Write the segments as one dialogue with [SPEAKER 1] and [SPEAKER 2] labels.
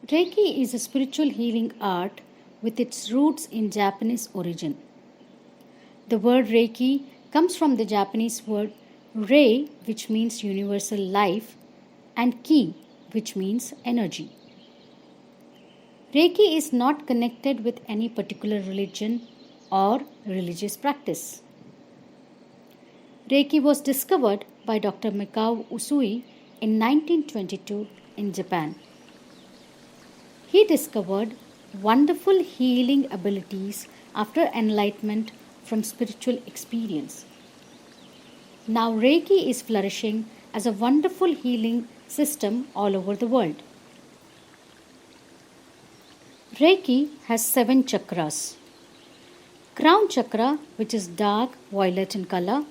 [SPEAKER 1] Reiki is a spiritual healing art with its roots in Japanese origin. The word Reiki comes from the Japanese word Rei, which means universal life, and Ki, which means energy. Reiki is not connected with any particular religion or religious practice. Reiki was discovered by Dr. Mikao Usui in 1922 in Japan. He discovered wonderful healing abilities after enlightenment from spiritual experience. Now, Reiki is flourishing as a wonderful healing system all over the world. Reiki has 7 chakras. Crown chakra, which is dark violet in color,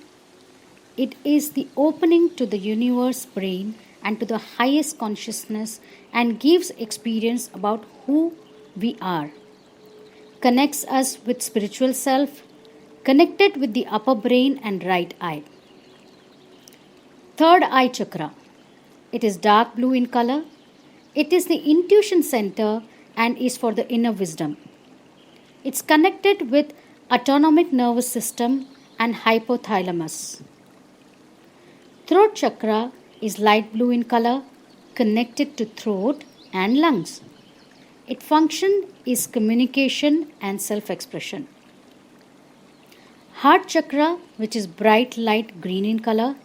[SPEAKER 1] it is the opening to the universe brain and to the highest consciousness and gives experience about who we are. Connects us with spiritual self, connected with the upper brain and right eye. Third eye chakra. It is dark blue in color. It is the intuition center and is for the inner wisdom. It's connected with autonomic nervous system and hypothalamus. Throat chakra is light blue in color, connected to throat and lungs. Its function is communication and self-expression. Heart chakra, which is bright light green in color,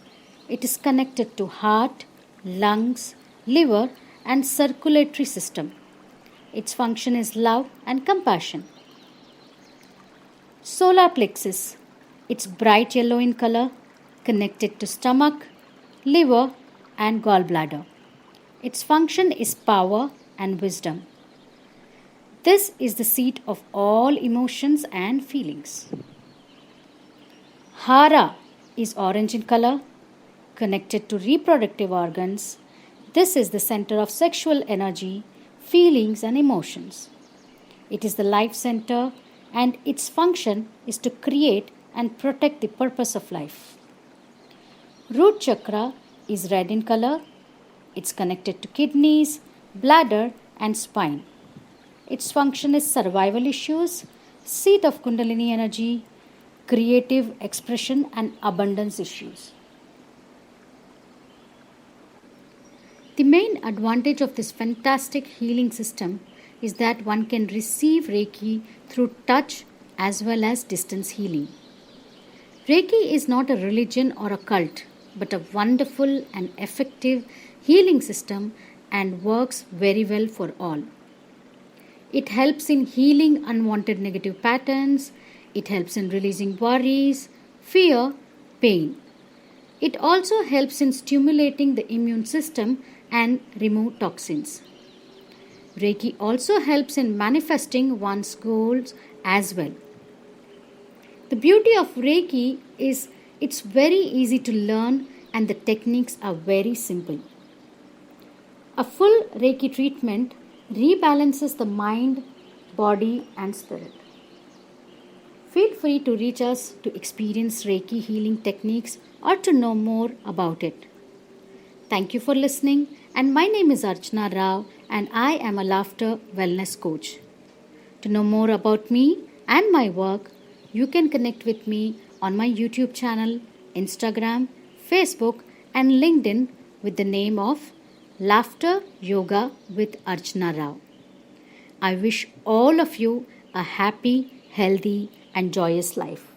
[SPEAKER 1] it is connected to heart, lungs, liver and circulatory system. Its function is love and compassion. Solar plexus, it's bright yellow in color, connected to stomach, liver and gallbladder. Its function is power and wisdom. This is the seat of all emotions and feelings. Hara is orange in color, connected to reproductive organs. This is the center of sexual energy, feelings and emotions. It is the life center and its function is to create and protect the purpose of life. Root chakra is red in color. It's connected to kidneys, bladder and spine. Its function is survival issues, seat of Kundalini energy, creative expression and abundance issues. The main advantage of this fantastic healing system is that one can receive Reiki through touch as well as distance healing. Reiki is not a religion or a cult, but a wonderful and effective healing system and works very well for all. It helps in healing unwanted negative patterns. It helps in releasing worries, fear, pain. It also helps in stimulating the immune system and remove toxins. Reiki also helps in manifesting one's goals as well. The beauty of Reiki is it's very easy to learn and the techniques are very simple. A full Reiki treatment rebalances the mind, body and spirit. Feel free to reach us to experience Reiki healing techniques or to know more about it. Thank you for listening, and my name is Archana Rao and I am a laughter wellness coach. To know more about me and my work, you can connect with me on my YouTube channel, Instagram, Facebook and LinkedIn with the name of Laughter Yoga with Archana Rao. I wish all of you a happy, healthy and joyous life.